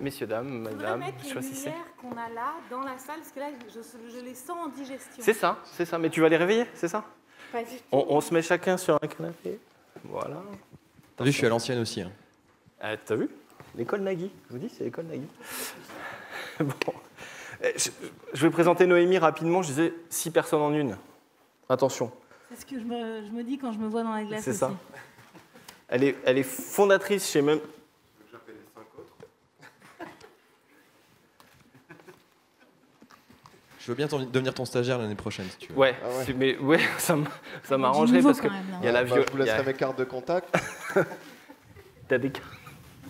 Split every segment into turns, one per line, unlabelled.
Messieurs, dames,
Je voudrais
madame,
mettre les
choisissez.
lumières qu'on a là dans la salle, parce que là, je les sens en digestion.
C'est ça. Mais tu vas les réveiller, c'est ça?
Pas du tout.
On se met chacun sur un canapé. Voilà.
T'as vu, je suis à l'ancienne aussi. Hein.
T'as vu? L'école Nagui. Je vous dis, c'est l'école Nagui. Bon. Je vais présenter Noémie rapidement. Je disais 6 personnes en une. Attention.
C'est ce que je me dis quand je me vois dans la glace.
C'est
aussi.
ça. Elle est fondatrice chez même.
J'appelle les 5 autres.
Je veux bien devenir ton stagiaire l'année prochaine, si tu veux.
Ouais,
Ah ouais.
mais ouais, ça m'arrangerait
niveau
parce que
quand même, là.
il y a la
Bah, je vous laisserai
il y a-
mes cartes de contact.
T'as des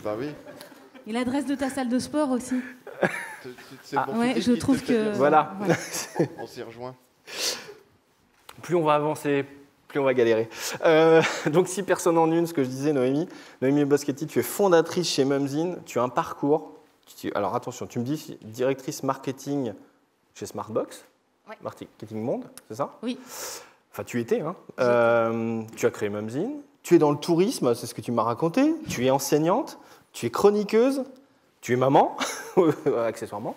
Bah oui.
Et l'adresse de ta salle de sport aussi.
C'est
Ah.
mon
Ouais,
physique
je
qui te
trouve
fait
que.
dire ça.
Voilà.
On s'y rejoint.
Plus on va avancer, plus on va galérer. Donc 6 personnes en une, ce que je disais, Noémie. Noémie Boschetti, tu es fondatrice chez Mumsine. Tu as un parcours. Alors attention, tu me dis directrice marketing chez Smartbox,
Ouais.
Marketing Monde, c'est ça?
Oui.
Enfin, tu étais. Hein. Tu as créé Mumsine. Tu es dans le tourisme, c'est ce que tu m'as raconté. Tu es enseignante. Tu es chroniqueuse. Tu es maman, accessoirement.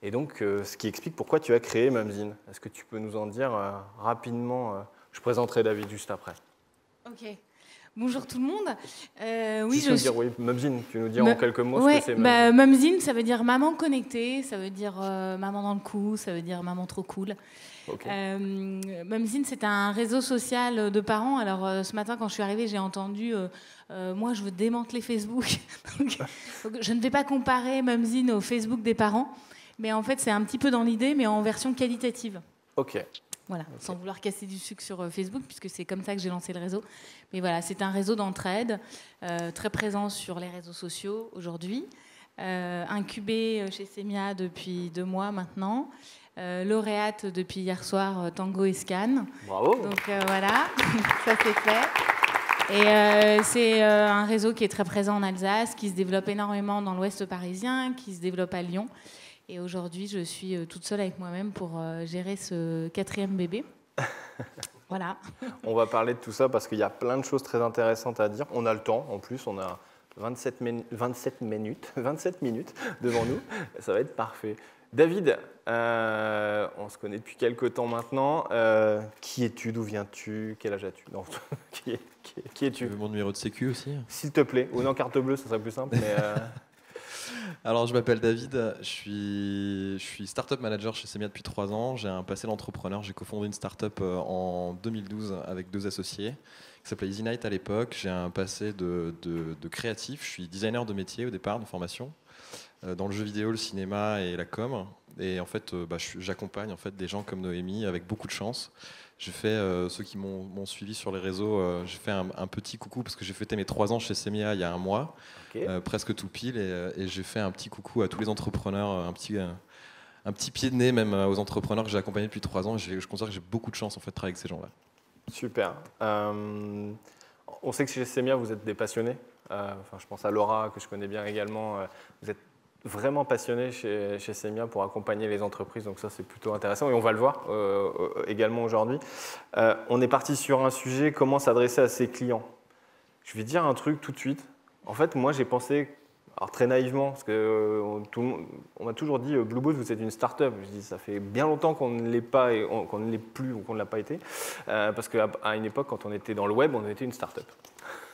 Et donc, ce qui explique pourquoi tu as créé Mumsine. Est-ce que tu peux nous en dire rapidement Je présenterai David juste après.
Ok. Bonjour tout le monde. Oui,
Juste nous dire, oui, Mumsine, tu nous dire en quelques mots
ouais,
ce que c'est Mumsine.
Mumsine, ça veut dire maman connectée, ça veut dire maman dans le coup, ça veut dire maman trop cool.
Ok.
Mumsine, c'est un réseau social de parents. Alors, ce matin, quand je suis arrivée, j'ai entendu moi, je veux démanteler Facebook. donc, je ne vais pas comparer Mumsine au Facebook des parents, mais en fait, c'est un petit peu dans l'idée, mais en version qualitative.
Ok.
Voilà, sans vouloir casser du sucre sur Facebook, puisque c'est comme ça que j'ai lancé le réseau. Mais voilà, c'est un réseau d'entraide, très présent sur les réseaux sociaux aujourd'hui, incubé chez Semia depuis 2 mois maintenant, lauréate depuis hier soir Tango et Scan.
Bravo.
Donc voilà, ça c'est fait. Et c'est un réseau qui est très présent en Alsace, qui se développe énormément dans l'ouest parisien, qui se développe à Lyon. Et aujourd'hui, je suis toute seule avec moi-même pour gérer ce 4e bébé. Voilà.
On va parler de tout ça parce qu'il y a plein de choses très intéressantes à dire. On a le temps, en plus, on a 27 minutes devant nous. Ça va être parfait. David, on se connaît depuis quelques temps maintenant. Qui es-tu? D'où viens-tu? Quel âge as-tu? Non, qui
Tu
es-tu?
veux mon numéro de sécu aussi?
S'il te plaît. Ou non, carte bleue, ça serait plus simple. Mais
Alors, je m'appelle David, je suis startup manager chez Semia depuis 3 ans. J'ai un passé d'entrepreneur. J'ai cofondé une startup en 2012 avec 2 associés qui s'appelait Easy Night à l'époque. J'ai un passé de créatif. Je suis designer de métier au départ, de formation, dans le jeu vidéo, le cinéma et la com. Et en fait, j'accompagne en fait, des gens comme Noémie avec beaucoup de chance. J'ai fait, ceux qui m'ont suivi sur les réseaux, j'ai fait un petit coucou parce que j'ai fêté mes 3 ans chez Semia il y a 1 mois.
ok.
Presque tout pile, et j'ai fait un petit coucou à tous les entrepreneurs, un petit pied de nez même aux entrepreneurs que j'ai accompagnés depuis 3 ans. Et je considère que j'ai beaucoup de chance en fait, de travailler avec ces gens-là.
Super. On sait que chez Semia, vous êtes des passionnés. Enfin, je pense à Laura, que je connais bien également. Vous êtes vraiment passionnés chez Semia pour accompagner les entreprises. Donc ça, c'est plutôt intéressant. Et on va le voir également aujourd'hui. On est parti sur un sujet, comment s'adresser à ses clients. Je vais dire un truc tout de suite. En fait, moi, j'ai pensé, alors très naïvement, parce qu'on m'a toujours dit Blue Boat, vous êtes une start-up. Je dis, ça fait bien longtemps qu'on ne l'est pas, et qu'on ne l'est plus ou qu'on ne l'a pas été. Parce qu'à une époque, quand on était dans le web, on était une start-up.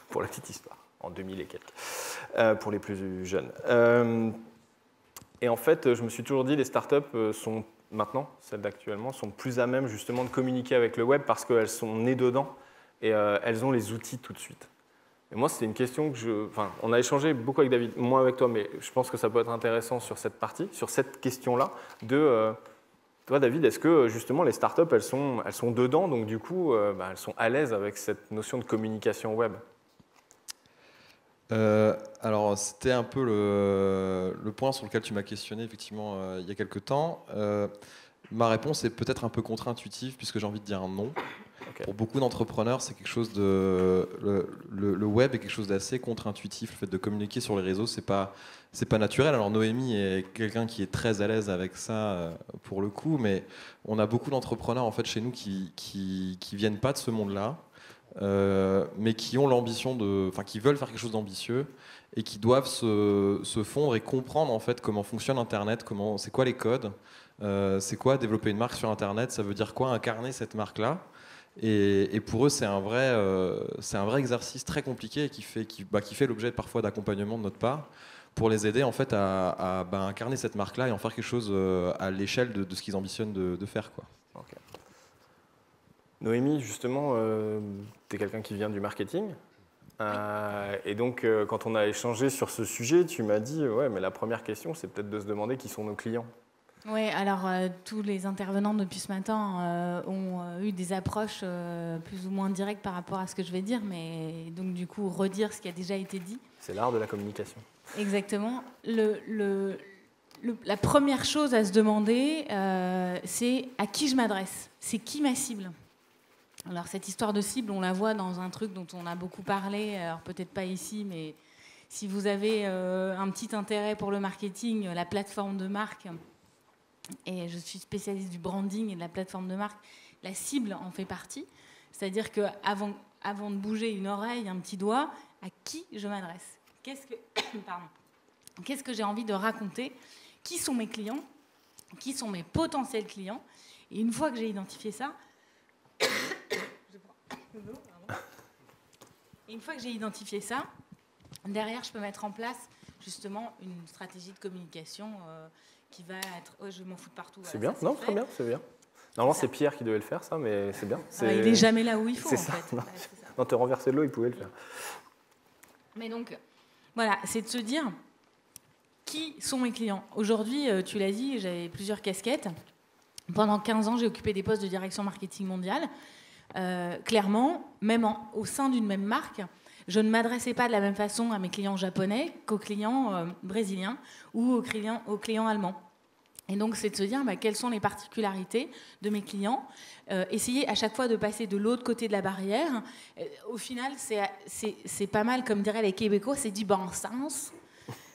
Pour la petite histoire, en 2000 et quelques, pour les plus jeunes. Et en fait, je me suis toujours dit, les start-up sont maintenant, celles d'actuellement, sont plus à même justement de communiquer avec le web parce qu'elles sont nées dedans et elles ont les outils tout de suite. Et moi, c'était une question que on a échangé beaucoup avec David, moins avec toi, mais je pense que ça peut être intéressant sur cette partie, sur cette question-là, toi, David, est-ce que justement les startups, elles sont dedans, donc du coup, elles sont à l'aise avec cette notion de communication web?
Alors, c'était un peu le point sur lequel tu m'as questionné effectivement il y a quelques temps. Ma réponse est peut-être un peu contre-intuitive puisque j'ai envie de dire non.
Okay.
Pour beaucoup d'entrepreneurs, c'est quelque chose de le web est quelque chose d'assez contre-intuitif. Le fait de communiquer sur les réseaux, c'est pas naturel. Alors Noémie est quelqu'un qui est très à l'aise avec ça pour le coup, mais on a beaucoup d'entrepreneurs en fait chez nous qui viennent pas de ce monde-là. mais qui ont l'ambition qui veulent faire quelque chose d'ambitieux et qui doivent se fondre et comprendre en fait comment fonctionne Internet, c'est quoi les codes, c'est quoi développer une marque sur Internet, ça veut dire quoi incarner cette marque-là. Et pour eux, c'est un vrai exercice très compliqué et qui fait l'objet parfois d'accompagnement de notre part pour les aider en fait à incarner cette marque-là et en faire quelque chose à l'échelle de ce qu'ils ambitionnent de faire, quoi.
Okay. Noémie, justement, tu es quelqu'un qui vient du marketing. Et donc, quand on a échangé sur ce sujet, tu m'as dit, ouais, mais la première question, c'est peut-être de se demander qui sont nos clients.
Oui, alors tous les intervenants depuis ce matin ont eu des approches plus ou moins directes par rapport à ce que je vais dire, mais donc du coup, redire ce qui a déjà été dit.
C'est l'art de la communication.
Exactement. La première chose à se demander, c'est à qui je m'adresse. C'est qui ma cible ? Alors cette histoire de cible, on la voit dans un truc dont on a beaucoup parlé, alors peut-être pas ici, mais si vous avez un petit intérêt pour le marketing, la plateforme de marque, et je suis spécialiste du branding et de la plateforme de marque, la cible en fait partie. C'est-à-dire qu'avant de bouger une oreille, un petit doigt, à qui je m'adresse ? Qu'est-ce que j'ai envie de raconter ? Qui sont mes clients ? Qui sont mes potentiels clients ? Et une fois que j'ai identifié ça, derrière, je peux mettre en place justement une stratégie de communication qui va être... Oh, je m'en fous de partout.
C'est bien, non, très bien, c'est bien. Normalement, c'est Pierre qui devait le faire, ça, mais c'est bien.
Il n'est jamais là où il faut, en fait.
Non, non, te renverser de l'eau, il pouvait le faire.
Mais donc, voilà, c'est de se dire qui sont mes clients. Aujourd'hui, tu l'as dit, j'avais plusieurs casquettes. Pendant 15 ans, j'ai occupé des postes de direction marketing mondiale. Clairement, même au sein d'une même marque, je ne m'adressais pas de la même façon à mes clients japonais qu'aux clients brésiliens ou aux clients allemands. Et donc, c'est de se dire quelles sont les particularités de mes clients, essayer à chaque fois de passer de l'autre côté de la barrière. Au final, c'est pas mal, comme diraient les Québécois, c'est du bon sens.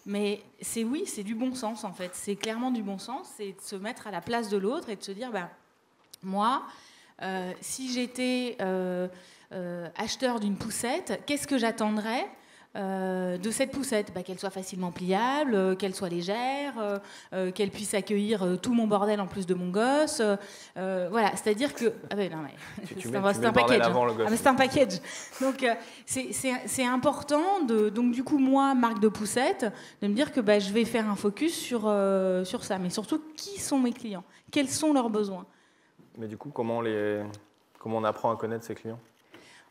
Mais c'est du bon sens, en fait. C'est clairement du bon sens, c'est de se mettre à la place de l'autre et de se dire, moi, si j'étais acheteur d'une poussette, qu'est-ce que j'attendrais de cette poussette ? Qu'elle soit facilement pliable, qu'elle soit légère, qu'elle puisse accueillir tout mon bordel en plus de mon gosse. Voilà, c'est-à-dire que... Ah ben non, mais c'est un package. C'est un package. Donc, c'est important, donc du coup, moi, marque de poussette, de me dire que je vais faire un focus sur ça. Mais surtout, qui sont mes clients ? Quels sont leurs besoins ?
Mais du coup, comment on apprend à connaître ses clients ?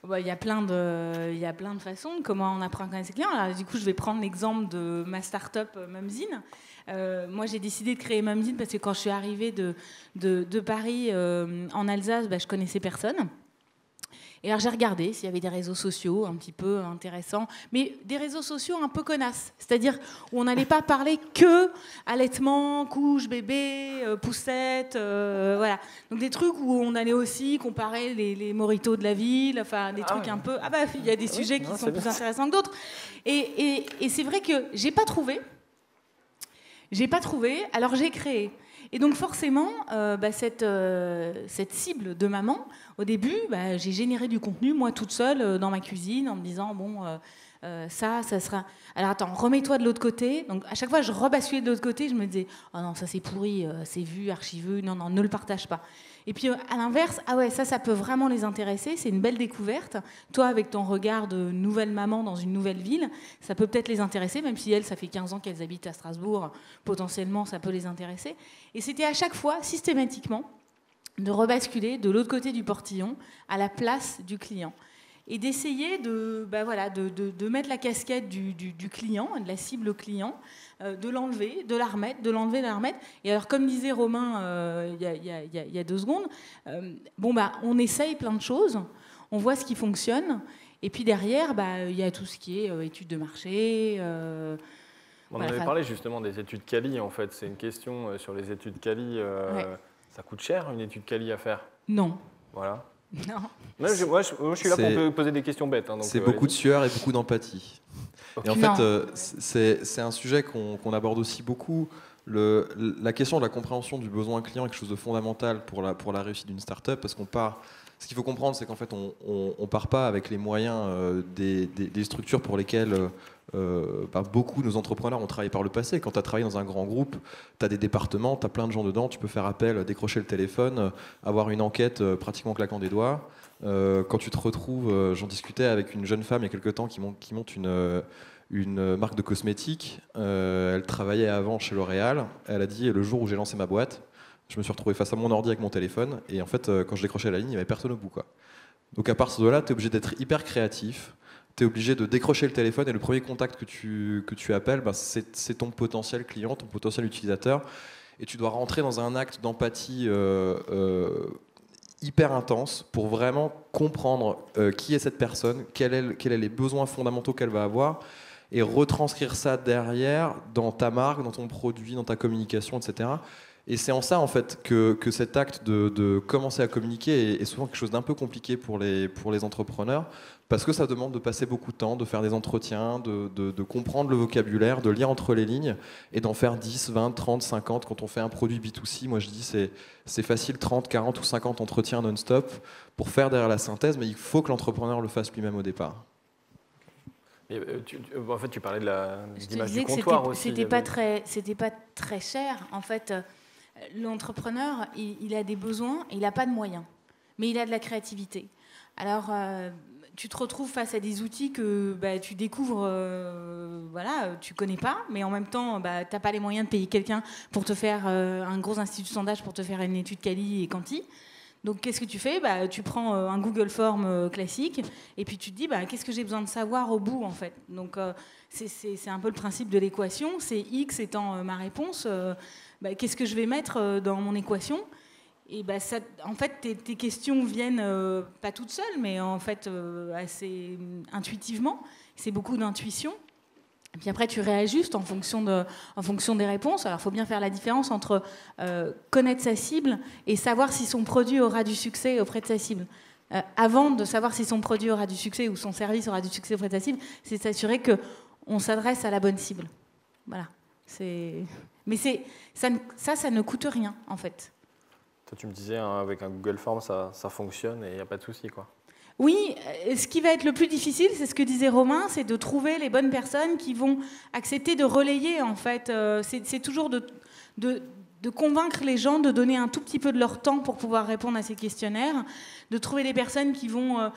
Il y a plein de façons de comment on apprend à connaître ses clients. Alors, du coup, je vais prendre l'exemple de ma start-up Mumzine. Moi, j'ai décidé de créer Mumzine parce que quand je suis arrivée de Paris en Alsace, je connaissais personne. Et alors j'ai regardé s'il y avait des réseaux sociaux un petit peu intéressants, mais des réseaux sociaux un peu connasses, c'est-à-dire où on n'allait pas parler que allaitement, couche, bébé, poussette, voilà. Donc des trucs où on allait aussi comparer les mojitos de la ville, enfin des trucs un peu... il y a des sujets qui sont plus intéressants que d'autres. Et c'est vrai que j'ai pas trouvé, alors j'ai créé. Et donc forcément, cette cible de maman, au début, j'ai généré du contenu, moi toute seule, dans ma cuisine, en me disant, ça sera... Alors attends, remets-toi de l'autre côté. Donc à chaque fois, je rebasculais de l'autre côté, je me disais, oh non, ça c'est pourri, c'est vu, archivé, non, ne le partage pas. Et puis à l'inverse, ça peut vraiment les intéresser, c'est une belle découverte. Toi, avec ton regard de nouvelle maman dans une nouvelle ville, ça peut peut-être les intéresser, même si elles, ça fait 15 ans qu'elles habitent à Strasbourg, potentiellement, ça peut les intéresser. Et c'était à chaque fois, systématiquement, de rebasculer de l'autre côté du portillon à la place du client. Et d'essayer de mettre la casquette du client, de la cible client, de l'enlever, de la remettre, de l'enlever, de la remettre. Et alors, comme disait Romain il y a 2 secondes, on essaye plein de choses, on voit ce qui fonctionne, et puis derrière, il y a tout ce qui est études de marché.
On avait parlé justement des études quali, en fait. C'est une question sur les études quali. Ça coûte cher, une étude quali à faire ?
Non.
Voilà.
Non.
Moi, je suis là pour poser des questions bêtes.
C'est beaucoup de sueur et beaucoup d'empathie. Okay. Et en fait, c'est un sujet qu'on aborde aussi beaucoup. La question de la compréhension du besoin client est quelque chose de fondamental pour la réussite d'une start-up, parce qu'on part Ce qu'il faut comprendre, c'est qu'en fait, on part pas avec les moyens des structures pour lesquelles beaucoup de nos entrepreneurs ont travaillé par le passé. Quand tu as travaillé dans un grand groupe, tu as des départements, tu as plein de gens dedans, tu peux faire appel, décrocher le téléphone, avoir une enquête pratiquement en claquant des doigts. Quand tu te retrouves, j'en discutais avec une jeune femme il y a quelques temps qui monte une marque de cosmétiques. Elle travaillait avant chez L'Oréal. Elle a dit, le jour où j'ai lancé ma boîte, je me suis retrouvé face à mon ordi avec mon téléphone, et en fait, quand je décrochais la ligne, il n'y avait personne au bout, quoi. Donc à partir de là, tu es obligé d'être hyper créatif, tu es obligé de décrocher le téléphone, et le premier contact que tu appelles, c'est ton potentiel client, ton potentiel utilisateur, et tu dois rentrer dans un acte d'empathie hyper intense pour vraiment comprendre qui est cette personne, quels sont les besoins fondamentaux qu'elle va avoir, et retranscrire ça derrière dans ta marque, dans ton produit, dans ta communication, etc. Et c'est en ça, en fait, que cet acte de commencer à communiquer est souvent quelque chose d'un peu compliqué pour les entrepreneurs, parce que ça demande de passer beaucoup de temps, de faire des entretiens, de comprendre le vocabulaire, de lire entre les lignes, et d'en faire 10, 20, 30, 50. Quand on fait un produit B2C, moi je dis c'est facile, 30, 40 ou 50 entretiens non-stop pour faire derrière la synthèse, mais il faut que l'entrepreneur le fasse lui-même au départ.
Et, en fait, tu parlais de l'image du
que
comptoir aussi.
C'était pas très cher, en fait. L'entrepreneur, il a des besoins et il n'a pas de moyens, mais il a de la créativité. Alors, tu te retrouves face à des outils que tu découvres, tu connais pas, mais en même temps, tu n'as pas les moyens de payer quelqu'un pour te faire un gros institut de sondage, pour te faire une étude quali et quanti. Donc, qu'est-ce que tu fais ? Tu prends un Google Form classique et puis tu te dis, qu'est-ce que j'ai besoin de savoir au bout, en fait ? Donc, c'est un peu le principe de l'équation. C'est X étant ma réponse. Qu'est-ce que je vais mettre dans mon équation ? Et ça, en fait, tes questions viennent pas toutes seules, mais en fait assez intuitivement. C'est beaucoup d'intuition. Et puis après, tu réajustes en fonction des réponses. Alors, il faut bien faire la différence entre connaître sa cible et savoir si son produit aura du succès auprès de sa cible. Avant de savoir si son produit aura du succès ou son service aura du succès auprès de sa cible, c'est s'assurer qu'on s'adresse à la bonne cible. Voilà. Mais ça ne coûte rien, en fait.
Toi, tu me disais, avec un Google Form, ça fonctionne et il n'y a pas de souci, quoi.
Oui, ce qui va être le plus difficile, c'est ce que disait Romain, c'est de trouver les bonnes personnes qui vont accepter de relayer, en fait. C'est toujours de convaincre les gens de donner un tout petit peu de leur temps pour pouvoir répondre à ces questionnaires, de trouver des personnes qui vont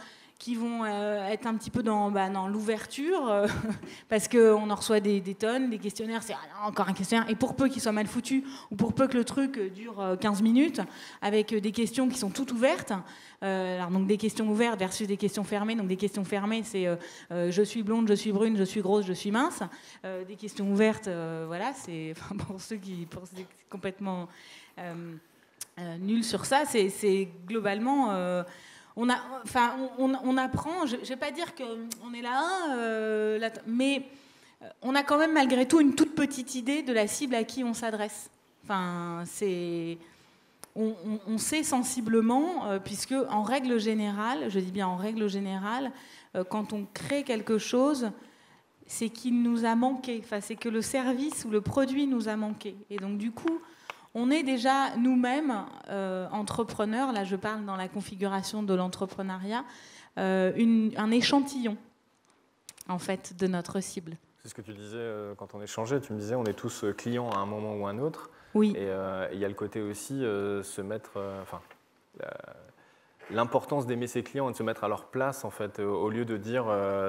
être un petit peu dans l'ouverture, parce qu'on en reçoit des tonnes, des questionnaires, c'est encore un questionnaire, et pour peu qu'il soit mal foutu, ou pour peu que le truc dure 15 minutes, avec des questions qui sont toutes ouvertes, alors donc des questions ouvertes versus des questions fermées, donc des questions fermées, c'est je suis blonde, je suis brune, je suis grosse, je suis mince, des questions ouvertes, c'est pour ceux qui pensent complètement nuls sur ça, c'est globalement... On apprend, je ne vais pas dire qu'on est là, mais on a quand même malgré tout une toute petite idée de la cible à qui on s'adresse. Enfin, on sait sensiblement, puisque en règle générale, je dis bien en règle générale, quand on crée quelque chose, c'est qu'il nous a manqué. Enfin, c'est que le service ou le produit nous a manqué. Et donc du coup, on est déjà nous-mêmes entrepreneurs, là je parle dans la configuration de l'entrepreneuriat, un échantillon en fait de notre cible.
C'est ce que tu disais quand on échangeait, tu me disais on est tous clients à un moment ou à un autre.
Oui.
Et il y a le côté aussi se mettre, l'importance d'aimer ses clients et de se mettre à leur place, en fait, au lieu de dire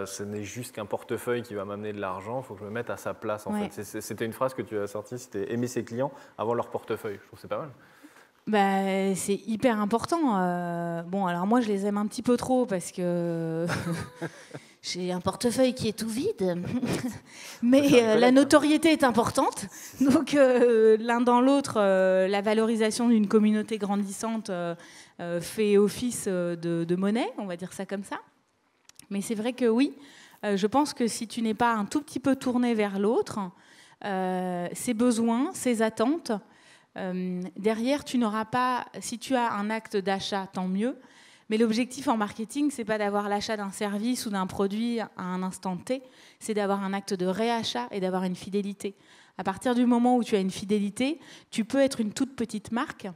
ce n'est juste qu'un portefeuille qui va m'amener de l'argent, il faut que je me mette à sa place. En fait. C'était une phrase que tu as sortie, c'était aimer ses clients avant leur portefeuille. Je trouve que c'est pas mal.
C'est hyper important. Bon, alors moi, je les aime un petit peu trop parce que j'ai un portefeuille qui est tout vide. Mais la notoriété est importante. Donc, l'un dans l'autre, la valorisation d'une communauté grandissante fait office de monnaie, on va dire ça comme ça. Mais c'est vrai que oui, je pense que si tu n'es pas un tout petit peu tourné vers l'autre, ses besoins, ses attentes, derrière, tu n'auras pas, si tu as un acte d'achat, tant mieux, mais l'objectif en marketing, c'est pas d'avoir l'achat d'un service ou d'un produit à un instant T, c'est d'avoir un acte de réachat et d'avoir une fidélité. À partir du moment où tu as une fidélité, tu peux être une toute petite marque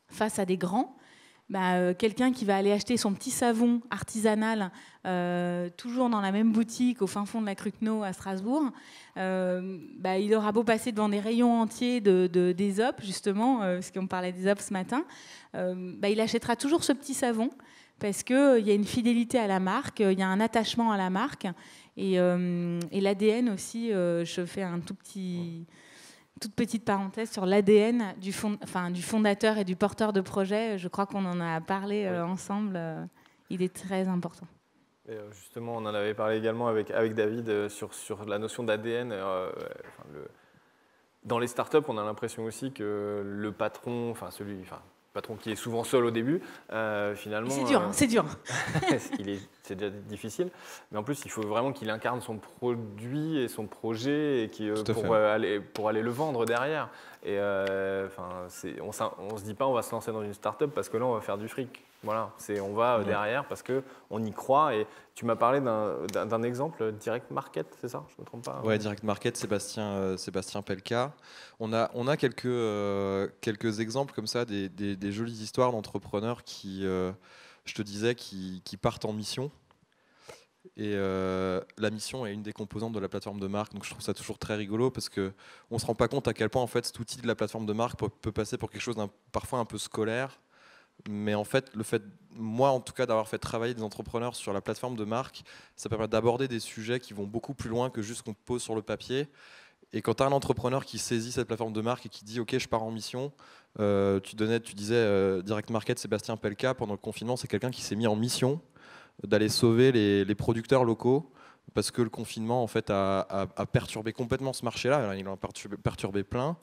face à des grands, quelqu'un qui va aller acheter son petit savon artisanal, toujours dans la même boutique au fin fond de la Cruquenot à Strasbourg, il aura beau passer devant des rayons entiers d'Aesop, justement, parce qu'on parlait d'Aesop ce matin, il achètera toujours ce petit savon, parce qu'il y a une fidélité à la marque, il y a un attachement à la marque, et l'ADN aussi, je fais toute petite parenthèse sur l'ADN du fondateur et du porteur de projet. Je crois qu'on en a parlé ensemble. Il est très important.
Et justement, on en avait parlé également avec David sur la notion d'ADN. Dans les startups, on a l'impression aussi que le patron, patron qui est souvent seul au début, finalement...
C'est dur, c'est dur.
C'est déjà difficile, mais en plus, il faut vraiment qu'il incarne son produit et son projet et pour aller le vendre derrière. Et on ne se dit pas on va se lancer dans une start-up parce que là, on va faire du fric. Voilà, on va derrière parce qu'on y croit. Et tu m'as parlé d'un exemple, Direct Market, c'est ça? Je ne me trompe pas?
Ouais, Direct Market, Sébastien Pelka. On a quelques exemples comme ça, des jolies histoires d'entrepreneurs qui, je te disais, qui partent en mission. Et la mission est une des composantes de la plateforme de marque, donc je trouve ça toujours très rigolo parce qu'on ne se rend pas compte à quel point en fait, cet outil de la plateforme de marque peut passer pour quelque chose parfois un peu scolaire. Mais en fait, moi en tout cas, d'avoir fait travailler des entrepreneurs sur la plateforme de marque, ça permet d'aborder des sujets qui vont beaucoup plus loin que juste ce qu'on pose sur le papier. Et quand tu as un entrepreneur qui saisit cette plateforme de marque et qui dit « Ok, je pars en mission », tu disais Direct Market, Sébastien Pelka, pendant le confinement, c'est quelqu'un qui s'est mis en mission d'aller sauver les producteurs locaux parce que le confinement en fait, a perturbé complètement ce marché-là. Il en a perturbé plein.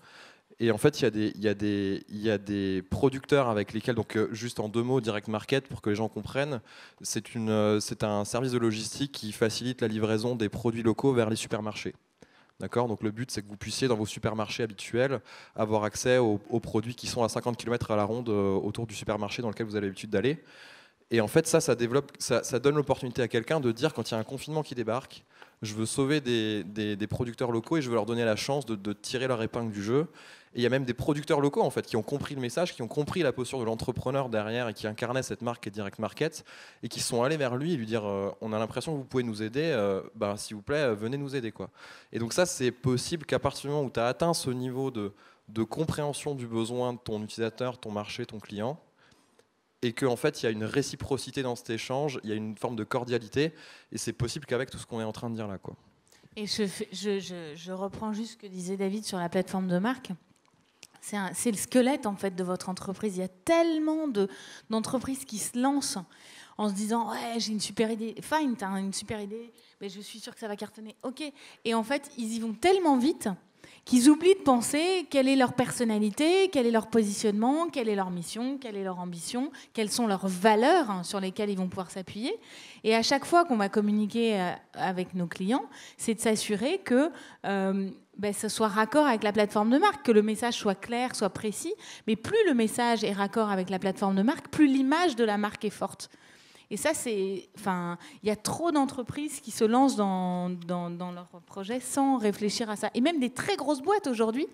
Et en fait, il y a des producteurs avec lesquels, donc juste en 2 mots, Direct Market, pour que les gens comprennent, c'est un service de logistique qui facilite la livraison des produits locaux vers les supermarchés. D'accord ? Donc le but, c'est que vous puissiez, dans vos supermarchés habituels, avoir accès aux produits qui sont à 50 km à la ronde autour du supermarché dans lequel vous avez l'habitude d'aller. Et en fait, ça donne l'opportunité à quelqu'un de dire, quand il y a un confinement qui débarque, je veux sauver des producteurs locaux et je veux leur donner la chance de tirer leur épingle du jeu. Et il y a même des producteurs locaux en fait, qui ont compris le message, qui ont compris la posture de l'entrepreneur derrière et qui incarnait cette marque qui est Direct Market et qui sont allés vers lui et lui dire on a l'impression que vous pouvez nous aider, s'il vous plaît, venez nous aider, quoi. Et donc ça, c'est possible qu'à partir du moment où tu as atteint ce niveau de compréhension du besoin de ton utilisateur, ton marché, ton client, et qu'en fait, il y a une réciprocité dans cet échange, il y a une forme de cordialité, et c'est possible qu'avec tout ce qu'on est en train de dire là, quoi.
Et je reprends juste ce que disait David sur la plateforme de marque. C'est le squelette en fait de votre entreprise. Il y a tellement d'entreprises qui se lancent en se disant ouais, j'ai une super idée. Fine, t'as une super idée, mais je suis sûre que ça va cartonner. Ok. Et en fait, ils y vont tellement vite qu'ils oublient de penser quelle est leur personnalité, quel est leur positionnement, quelle est leur mission, quelle est leur ambition, quelles sont leurs valeurs sur lesquelles ils vont pouvoir s'appuyer. Et à chaque fois qu'on va communiquer avec nos clients, c'est de s'assurer que ce soit raccord avec la plateforme de marque, que le message soit clair, soit précis. Mais plus le message est raccord avec la plateforme de marque, plus l'image de la marque est forte. Et ça, il y a trop d'entreprises qui se lancent dans leurs projets sans réfléchir à ça. Et même des très grosses boîtes aujourd'hui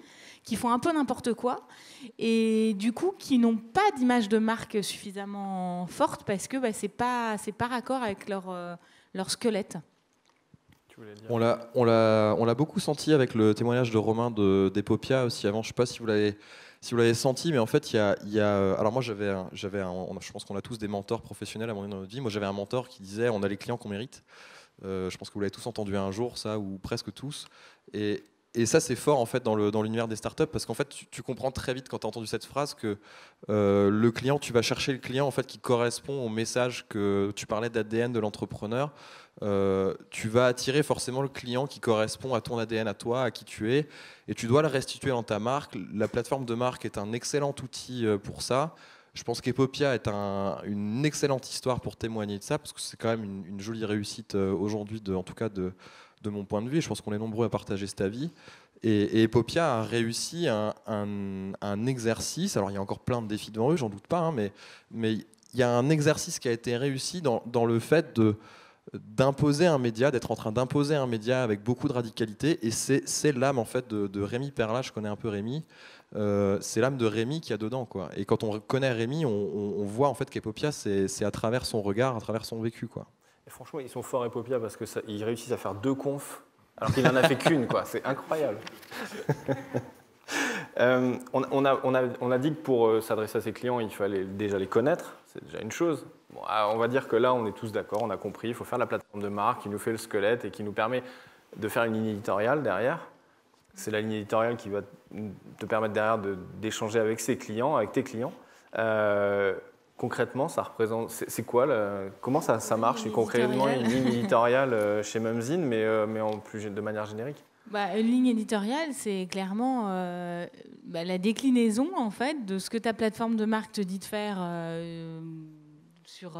qui font un peu n'importe quoi et du coup qui n'ont pas d'image de marque suffisamment forte parce que c'est pas raccord avec leur squelette.
On l'a beaucoup senti avec le témoignage de Romain d'Epopia aussi avant. Je ne sais pas si vous l'avez senti, mais en fait, alors moi, je pense qu'on a tous des mentors professionnels à un moment dans notre vie. Moi, j'avais un mentor qui disait on a les clients qu'on mérite. Je pense que vous l'avez tous entendu un jour, ça, ou presque tous. Et ça, c'est fort en fait dans l'univers des startups parce qu'en fait, tu comprends très vite quand tu as entendu cette phrase que le client, tu vas chercher le client en fait qui correspond au message que tu parlais d'ADN de l'entrepreneur. Tu vas attirer forcément le client qui correspond à ton ADN, à toi, à qui tu es, et tu dois le restituer dans ta marque. La plateforme de marque est un excellent outil pour ça. Je pense qu'Epopia est une excellente histoire pour témoigner de ça, parce que c'est quand même une jolie réussite aujourd'hui, en tout cas de mon point de vue. Je pense qu'on est nombreux à partager cet avis. Et Epopia a réussi un exercice. Alors il y a encore plein de défis devant eux, j'en doute pas, hein, mais il y a un exercice qui a été réussi dans le fait d'imposer un média, d'être en train d'imposer un média avec beaucoup de radicalité. Et c'est l'âme en fait de Rémi Perla. Je connais un peu Rémi. c'est l'âme de Rémi qu'il y a dedans, quoi. Et quand on connaît Rémi, on voit en fait qu'Epopia, c'est à travers son regard, à travers son vécu, quoi.
Et franchement, ils sont forts Epopia parce qu'ils réussissent à faire 2 confs alors qu'il n'en a fait qu'une, quoi. C'est incroyable. On a dit que pour s'adresser à ses clients, il fallait déjà les connaître. C'est déjà une chose. Bon, on va dire que là, on est tous d'accord, on a compris. Il faut faire la plateforme de marque qui nous fait le squelette et qui nous permet de faire une ligne éditoriale derrière. C'est la ligne éditoriale qui va te permettre derrière d'échanger avec ses clients, avec tes clients. Concrètement, ça représente. C'est quoi comment ça marche concrètement une ligne éditoriale chez Mumzine, mais de manière générique?
Une ligne éditoriale, c'est clairement la déclinaison en fait de ce que ta plateforme de marque te dit de faire sur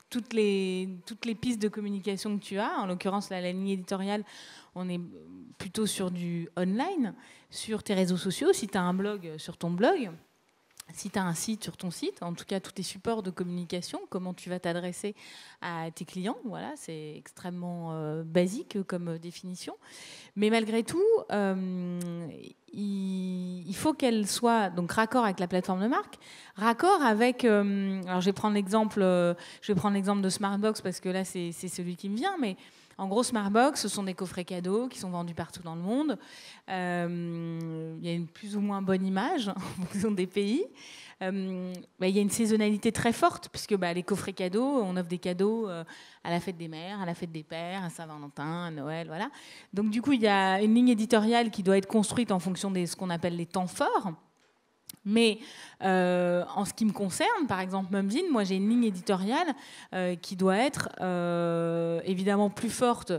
toutes les pistes de communication que tu as. En l'occurrence, la ligne éditoriale, on est plutôt sur du online, sur tes réseaux sociaux, si tu as un blog, sur ton blog, si tu as un site, sur ton site, en tout cas tous tes supports de communication, comment tu vas t'adresser à tes clients. Voilà, c'est extrêmement basique comme définition. Mais malgré tout, il faut qu'elle soit donc raccord avec la plateforme de marque, raccord avec. Alors je vais prendre l'exemple de Smartbox parce que là c'est celui qui me vient, mais en gros, Smartbox, ce sont des coffrets cadeaux qui sont vendus partout dans le monde. Il y a une plus ou moins bonne image en fonction des pays. Il y a une saisonnalité très forte, puisque les coffrets cadeaux, on offre des cadeaux à la fête des mères, à la fête des pères, à Saint-Valentin, à Noël, voilà. Donc du coup, il y a une ligne éditoriale qui doit être construite en fonction de ce qu'on appelle les temps forts. Mais en ce qui me concerne, par exemple Mumzine, moi j'ai une ligne éditoriale qui doit être évidemment plus forte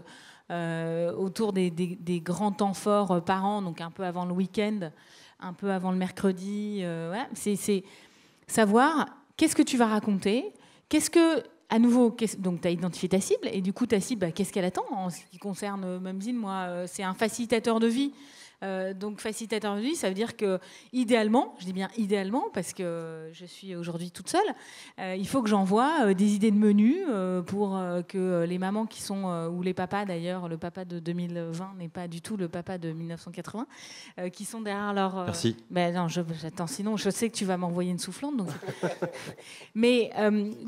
autour des grands temps forts par an, donc un peu avant le week-end, un peu avant le mercredi. Voilà. C'est savoir qu'est-ce que tu vas raconter, à nouveau, donc tu as identifié ta cible, et du coup ta cible, qu'est-ce qu'elle attend? En ce qui concerne Mumzine, moi c'est un facilitateur de vie. Donc facilitateur de vie, ça veut dire que idéalement, je dis bien idéalement parce que je suis aujourd'hui toute seule, il faut que j'envoie des idées de menus pour que les mamans qui sont, ou les papas d'ailleurs, le papa de 2020 n'est pas du tout le papa de 1980, qui sont derrière leur...
Merci.
Non, j'attends, sinon je sais que tu vas m'envoyer une soufflante. Donc... Mais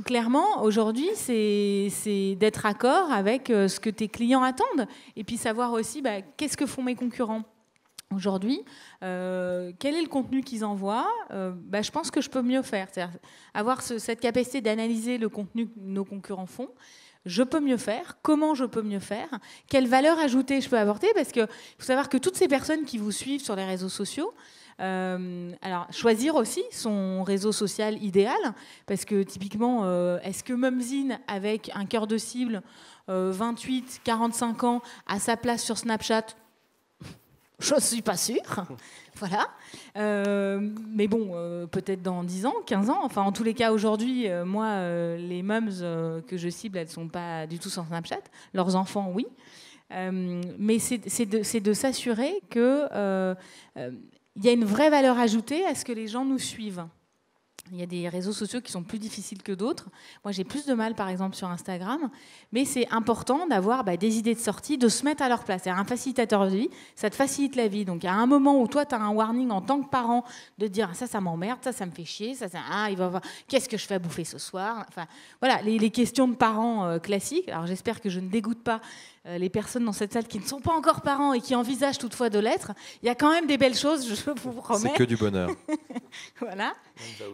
clairement, aujourd'hui, c'est d'être raccord avec ce que tes clients attendent et puis savoir aussi qu'est-ce que font mes concurrents. Aujourd'hui, quel est le contenu qu'ils envoient? Je pense que je peux mieux faire. C'est-à-dire avoir cette capacité d'analyser le contenu que nos concurrents font. Je peux mieux faire. Comment je peux mieux faire? Quelle valeur ajoutée je peux apporter? Parce qu'il faut savoir que toutes ces personnes qui vous suivent sur les réseaux sociaux, alors choisir aussi son réseau social idéal. Parce que typiquement, est-ce que Mumzine, avec un cœur de cible 28-45 ans, a sa place sur Snapchat? Je ne suis pas sûre, voilà. Mais bon, peut-être dans 10 ans, 15 ans. Enfin, en tous les cas, aujourd'hui, moi, les mums que je cible, elles ne sont pas du tout sur Snapchat. Leurs enfants, oui. Mais c'est de s'assurer qu'il y a une vraie valeur ajoutée à ce que les gens nous suivent. Il y a des réseaux sociaux qui sont plus difficiles que d'autres. Moi, j'ai plus de mal, par exemple, sur Instagram. Mais c'est important d'avoir des idées de sortie, de se mettre à leur place. C'est un facilitateur de vie, ça te facilite la vie. Donc, il y a un moment où toi, tu as un warning en tant que parent de dire ça m'emmerde, ça me fait chier, il va voir qu'est-ce que je fais à bouffer ce soir. Enfin, voilà, les questions de parents classiques. Alors, j'espère que je ne dégoûte pas les personnes dans cette salle qui ne sont pas encore parents et qui envisagent toutefois de l'être. Il y a quand même des belles choses, je vous promets.
C'est que du bonheur.
Voilà.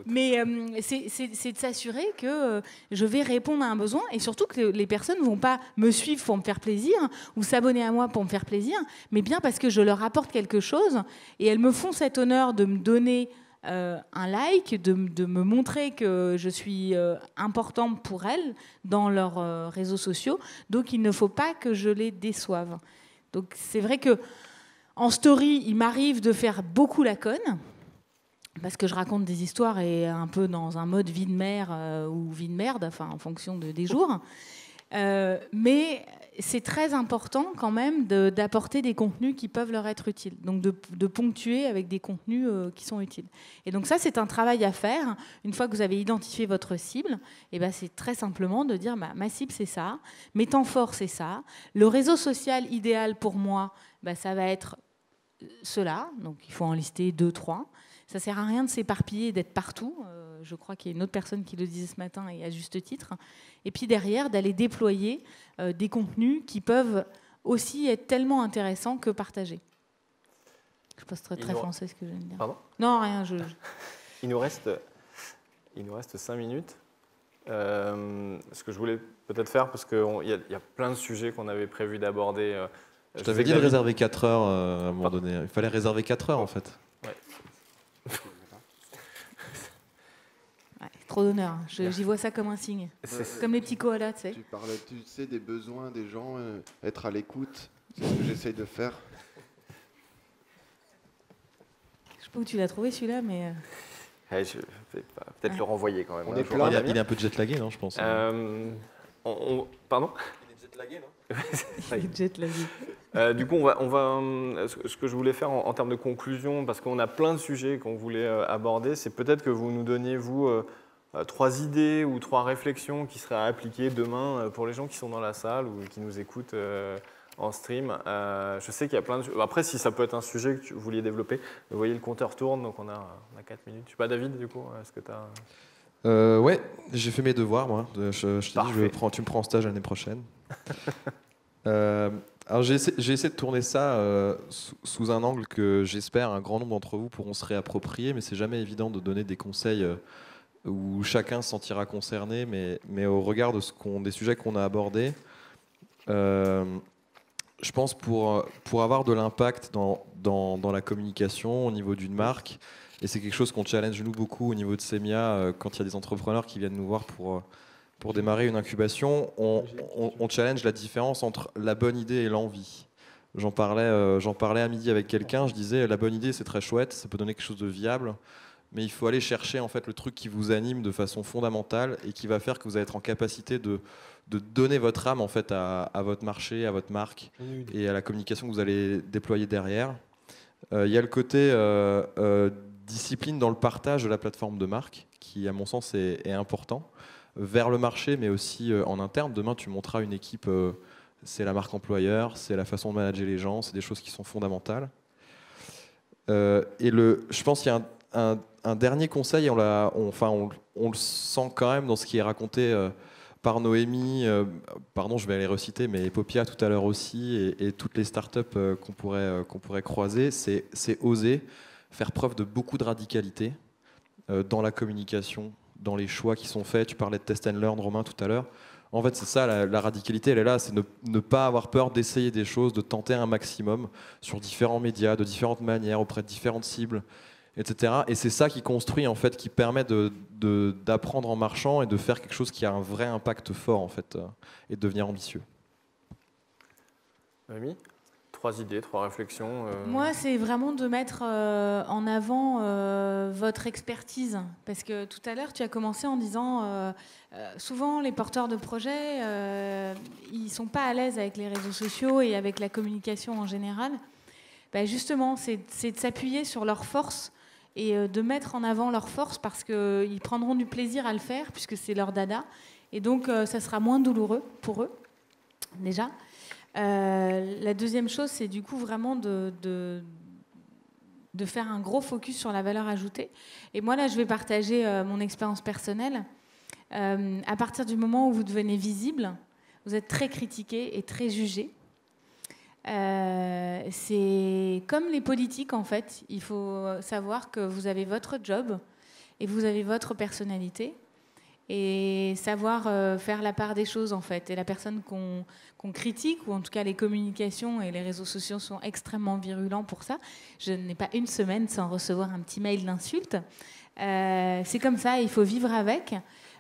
Mais c'est de s'assurer que je vais répondre à un besoin et surtout que les personnes ne vont pas me suivre pour me faire plaisir ou s'abonner à moi pour me faire plaisir, mais bien parce que je leur apporte quelque chose et elles me font cet honneur de me donner un like, de me montrer que je suis importante pour elles dans leurs réseaux sociaux. Donc il ne faut pas que je les déçoive. Donc c'est vrai que en story, il m'arrive de faire beaucoup la conne, parce que je raconte des histoires et un peu dans un mode vie de mère ou vie de merde, enfin en fonction des jours. Mais c'est très important quand même d'apporter des contenus qui peuvent leur être utiles. Donc de ponctuer avec des contenus qui sont utiles. Et donc ça, c'est un travail à faire. Une fois que vous avez identifié votre cible, c'est très simplement de dire ma cible, c'est ça. Mes temps forts, c'est ça. Le réseau social idéal pour moi, ça va être ceux-là, donc il faut en lister 2, 3. Ça ne sert à rien de s'éparpiller et d'être partout. Je crois qu'il y a une autre personne qui le disait ce matin, et à juste titre. Et puis derrière, d'aller déployer des contenus qui peuvent aussi être tellement intéressants que partagés. Je pense très français ce que je viens de dire.
Pardon ?
Non, rien.
Il nous reste 5 minutes. Ce que je voulais peut-être faire, parce qu'il y a plein de sujets qu'on avait prévu d'aborder.
Je t'avais dit de réserver 4 heures à un moment donné. Il fallait réserver 4 heures en fait.
Ouais.
Trop d'honneur. J'y vois ça comme un signe. Comme les petits koalas, tu sais.
Tu parlais, tu sais, des besoins des gens, être à l'écoute. C'est ce que j'essaye de faire.
Je sais pas où tu l'as trouvé celui-là, mais...
Je vais peut-être le renvoyer quand même.
On est plein.
Il est un peu jet-lagué, non, je pense.
Pardon ?
Il est jet-lagué, non ?
Jet-lagué.
Du coup, ce que je voulais faire en termes de conclusion, parce qu'on a plein de sujets qu'on voulait aborder, c'est peut-être que vous nous donniez, vous, 3 idées ou 3 réflexions qui seraient à appliquer demain pour les gens qui sont dans la salle ou qui nous écoutent en stream. Je sais qu'il y a plein de... Après, si ça peut être un sujet que vous vouliez développer, vous voyez, le compteur tourne, donc on a 4 minutes. Je sais pas, David, du coup, est-ce que tu as...
Ouais, j'ai fait mes devoirs, moi. Je t'ai dit, tu me prends en stage l'année prochaine. Alors j'ai essayé de tourner ça sous un angle que j'espère un grand nombre d'entre vous pourront se réapproprier, mais c'est jamais évident de donner des conseils où chacun se sentira concerné, mais au regard des sujets qu'on a abordés, je pense pour avoir de l'impact dans la communication au niveau d'une marque, et c'est quelque chose qu'on challenge nous beaucoup au niveau de Semia quand il y a des entrepreneurs qui viennent nous voir pour démarrer une incubation, on challenge la différence entre la bonne idée et l'envie. J'en parlais à midi avec quelqu'un, je disais la bonne idée c'est très chouette, ça peut donner quelque chose de viable, mais il faut aller chercher en fait le truc qui vous anime de façon fondamentale et qui va faire que vous allez être en capacité de donner votre âme en fait à votre marché, à votre marque et à la communication que vous allez déployer derrière. Il y a le côté discipline dans le partage de la plateforme de marque qui à mon sens est important vers le marché mais aussi en interne. Demain tu monteras une équipe, c'est la marque employeur, c'est la façon de manager les gens, c'est des choses qui sont fondamentales. Je pense qu'il y a un dernier conseil, on le sent quand même dans ce qui est raconté par Noémie, pardon je vais aller reciter, mais Epopia tout à l'heure aussi, et toutes les startups qu'on pourrait croiser, c'est oser faire preuve de beaucoup de radicalité dans la communication, dans les choix qui sont faits. Tu parlais de test and learn, Romain, tout à l'heure. En fait, c'est ça, la radicalité, elle est là, c'est ne pas avoir peur d'essayer des choses, de tenter un maximum sur différents médias, de différentes manières, auprès de différentes cibles, etc. Et c'est ça qui construit, en fait, qui permet d'apprendre en marchant et de faire quelque chose qui a un vrai impact fort, en fait, et de devenir ambitieux.
Noémie ? 3 idées, 3 réflexions.
Moi, c'est vraiment de mettre en avant votre expertise. Parce que tout à l'heure, tu as commencé en disant souvent, les porteurs de projets, ils ne sont pas à l'aise avec les réseaux sociaux et avec la communication en général. Ben justement, c'est de s'appuyer sur leurs forces et de mettre en avant leurs forces parce qu'ils prendront du plaisir à le faire puisque c'est leur dada. Et donc, ça sera moins douloureux pour eux, déjà. La deuxième chose, c'est du coup vraiment de faire un gros focus sur la valeur ajoutée. Et moi, là, je vais partager mon expérience personnelle. À partir du moment où vous devenez visible, vous êtes très critiqué et très jugé. C'est comme les politiques, en fait. Il faut savoir que vous avez votre job et vous avez votre personnalité. Et savoir faire la part des choses, en fait. Et la personne qu'on critique, ou en tout cas les communications et les réseaux sociaux sont extrêmement virulents pour ça. Je n'ai pas une semaine sans recevoir un petit mail d'insulte. C'est comme ça, il faut vivre avec.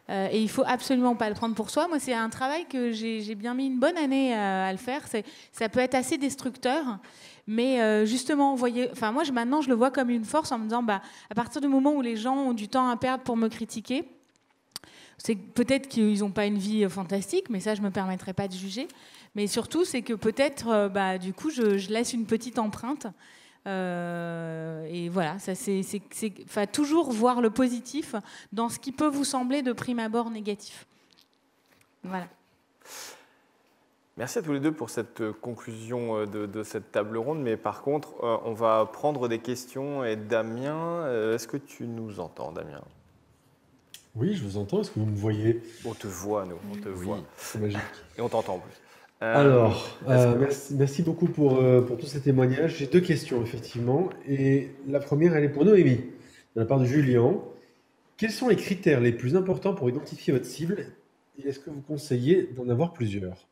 Et il ne faut absolument pas le prendre pour soi. Moi, c'est un travail que j'ai bien mis une bonne année à le faire. Ça peut être assez destructeur. Mais justement, moi, maintenant, je le vois comme une force en me disant, à partir du moment où les gens ont du temps à perdre pour me critiquer, c'est peut-être qu'ils n'ont pas une vie fantastique, mais ça, je ne me permettrai pas de juger. Mais surtout, c'est que peut-être, du coup, je laisse une petite empreinte. Et voilà, toujours voir le positif dans ce qui peut vous sembler de prime abord négatif. Voilà.
Merci à tous les deux pour cette conclusion de cette table ronde. Mais par contre, on va prendre des questions. Et Damien, est-ce que tu nous entends, Damien?
Oui, je vous entends. Est-ce que vous me voyez?
On te voit, nous. On te voit.
C'est magique.
Et on t'entend en plus.
Alors,
est-ce que-
merci beaucoup pour tous ces témoignages. J'ai deux questions, effectivement. Et la première, elle est pour Noémie, de la part de Julien. Quels sont les critères les plus importants pour identifier votre cible? Et est-ce que vous conseillez d'en avoir plusieurs?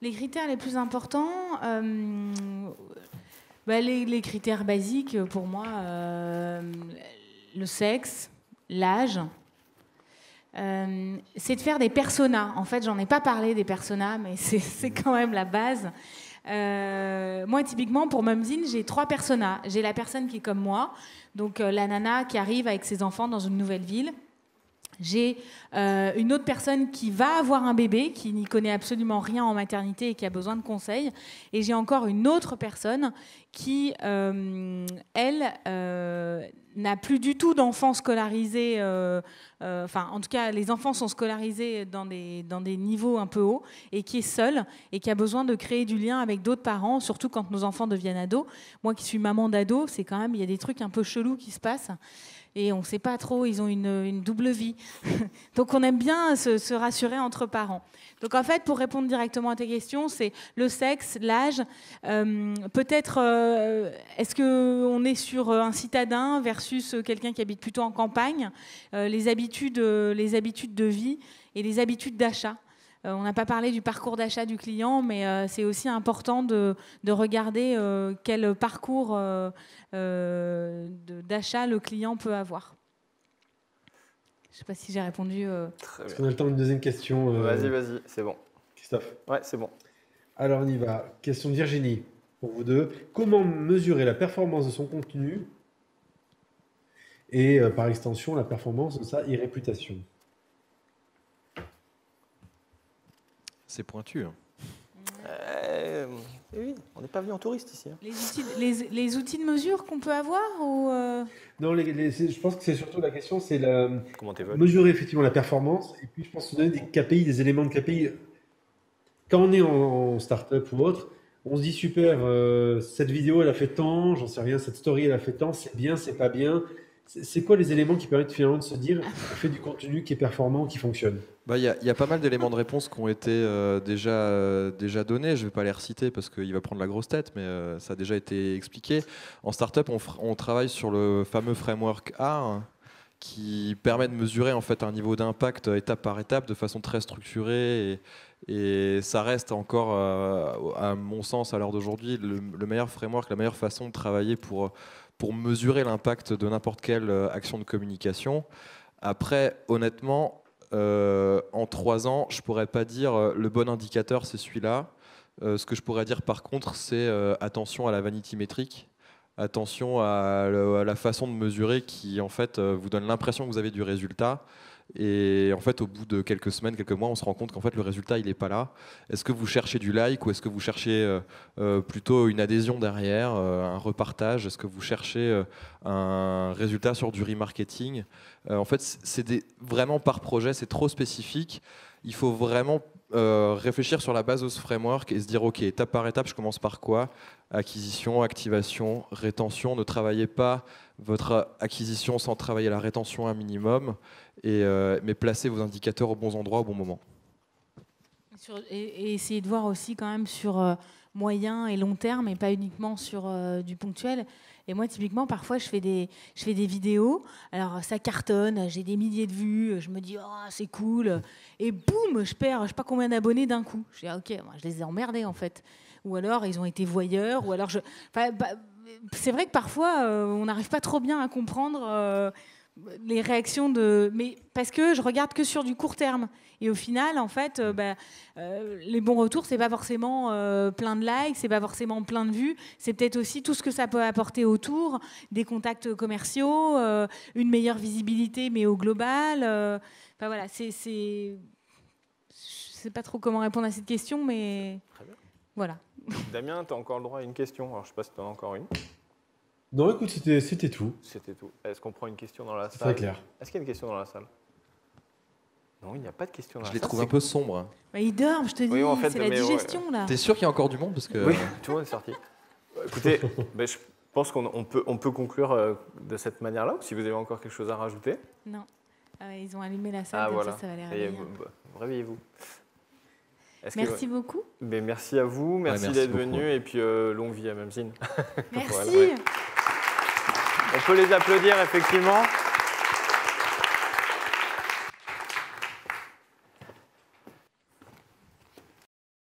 Les critères les plus importants, les critères basiques pour moi, le sexe, l'âge, c'est de faire des personas. En fait, j'en ai pas parlé des personas, mais c'est quand même la base. Moi, typiquement, pour Mumzine, j'ai 3 personas. J'ai la personne qui est comme moi, donc la nana qui arrive avec ses enfants dans une nouvelle ville. J'ai une autre personne qui va avoir un bébé, qui n'y connaît absolument rien en maternité et qui a besoin de conseils. Et j'ai encore une autre personne qui, elle, n'a plus du tout d'enfants scolarisés. En tout cas, les enfants sont scolarisés dans des niveaux un peu hauts et qui est seule et qui a besoin de créer du lien avec d'autres parents, surtout quand nos enfants deviennent ados. Moi qui suis maman d'ado, c'est quand même, il y a des trucs un peu chelous qui se passent. Et on ne sait pas trop, ils ont une double vie. Donc on aime bien se rassurer entre parents. Donc en fait, pour répondre directement à tes questions, c'est le sexe, l'âge, peut-être est-ce qu'on est sur un citadin versus quelqu'un qui habite plutôt en campagne, les habitudes de vie et les habitudes d'achat. On n'a pas parlé du parcours d'achat du client, mais c'est aussi important de regarder quel parcours d'achat le client peut avoir. Je ne sais pas si j'ai répondu.
Très
Est-ce
bien.
qu'on a le temps d'une deuxième question,
Vas-y, c'est bon.
Christophe?
Ouais, c'est bon.
Alors on y va. Question de Virginie, pour vous deux. Comment mesurer la performance de son contenu et par extension la performance de sa e-réputation?
C'est pointu. Hein.
Oui, on n'est pas venu en touriste ici. Hein.
Les outils de mesure qu'on peut avoir ou
Non, je pense que c'est surtout la question, c'est
Comment t'évoques?
mesurer effectivement la performance et puis je pense se donner des KPI, des éléments de KPI. Quand on est en start-up ou autre, on se dit super, cette vidéo elle a fait tant, j'en sais rien, cette story elle a fait tant, c'est bien, c'est pas bien. C'est quoi les éléments qui permettent finalement de se dire on fait du contenu qui est performant, qui fonctionne?
Il y a pas mal d'éléments de réponse qui ont été déjà donnés. Je ne vais pas les reciter parce qu'il va prendre la grosse tête, mais ça a déjà été expliqué. En startup, on travaille sur le fameux framework AR qui permet de mesurer en fait un niveau d'impact étape par étape de façon très structurée. Et ça reste encore, à mon sens, à l'heure d'aujourd'hui, le meilleur framework, la meilleure façon de travailler pour mesurer l'impact de n'importe quelle action de communication. Après, honnêtement, en 3 ans, je ne pourrais pas dire le bon indicateur, c'est celui-là. Ce que je pourrais dire par contre, c'est attention à la vanity métrique, attention à la façon de mesurer qui en fait vous donne l'impression que vous avez du résultat. Et en fait, au bout de quelques semaines, quelques mois, on se rend compte qu'en fait, le résultat, il n'est pas là. Est-ce que vous cherchez du like ou est-ce que vous cherchez plutôt une adhésion derrière, un repartage? Est-ce que vous cherchez un résultat sur du remarketing? En fait, c'est vraiment par projet, c'est trop spécifique. Il faut vraiment réfléchir sur la base de ce framework et se dire, OK, étape par étape, je commence par quoi? Acquisition, activation, rétention. Ne travaillez pas votre acquisition sans travailler la rétention un minimum. Mais placez vos indicateurs aux bons endroits au bon moment.
Et essayer de voir aussi quand même sur moyen et long terme et pas uniquement sur du ponctuel. Et moi, typiquement, parfois, je fais des vidéos. Alors, ça cartonne, j'ai des milliers de vues. Je me dis, oh, c'est cool. Et boum, je perds, je sais pas combien d'abonnés d'un coup. Je dis, ah, ok, moi, je les ai emmerdés, en fait. Ou alors, ils ont été voyeurs. Ou alors, c'est vrai que parfois, on n'arrive pas trop bien à comprendre les réactions mais parce que je regarde que sur du court terme et au final en fait les bons retours c'est pas forcément plein de likes, c'est pas forcément plein de vues, c'est peut-être aussi tout ce que ça peut apporter autour, des contacts commerciaux, une meilleure visibilité mais au global voilà, je sais pas trop comment répondre à cette question mais
Très bien.
Voilà.
Damien, tu as encore le droit à une question. Alors, je ne sais pas si tu en as encore une.
Non, écoute, c'était tout.
C'était tout. Est-ce qu'on prend une question dans la salle?
C'est très clair.
Est-ce qu'il y a une question dans la salle? Non, il n'y a pas de questions.
Je les trouve un peu sombres.
Bah, ils dorment, je te dis,
Oui, en fait,
c'est la
mais
digestion là.
T'es sûr qu'il y a encore du monde parce que...
Oui, tout le monde est sorti. Écoutez, je pense qu'on peut conclure de cette manière-là, ou si vous avez encore quelque chose à rajouter.
Non. Ah ouais, ils ont allumé la salle,
Ah
comme
voilà,
ça va les
Et,
réveiller.
réveillez-vous.
Merci beaucoup.
Ben, merci à vous, merci,
merci
d'être
beaucoup.
venu, et puis longue vie à Memzine.
Merci.
Ouais. On peut les applaudir, effectivement.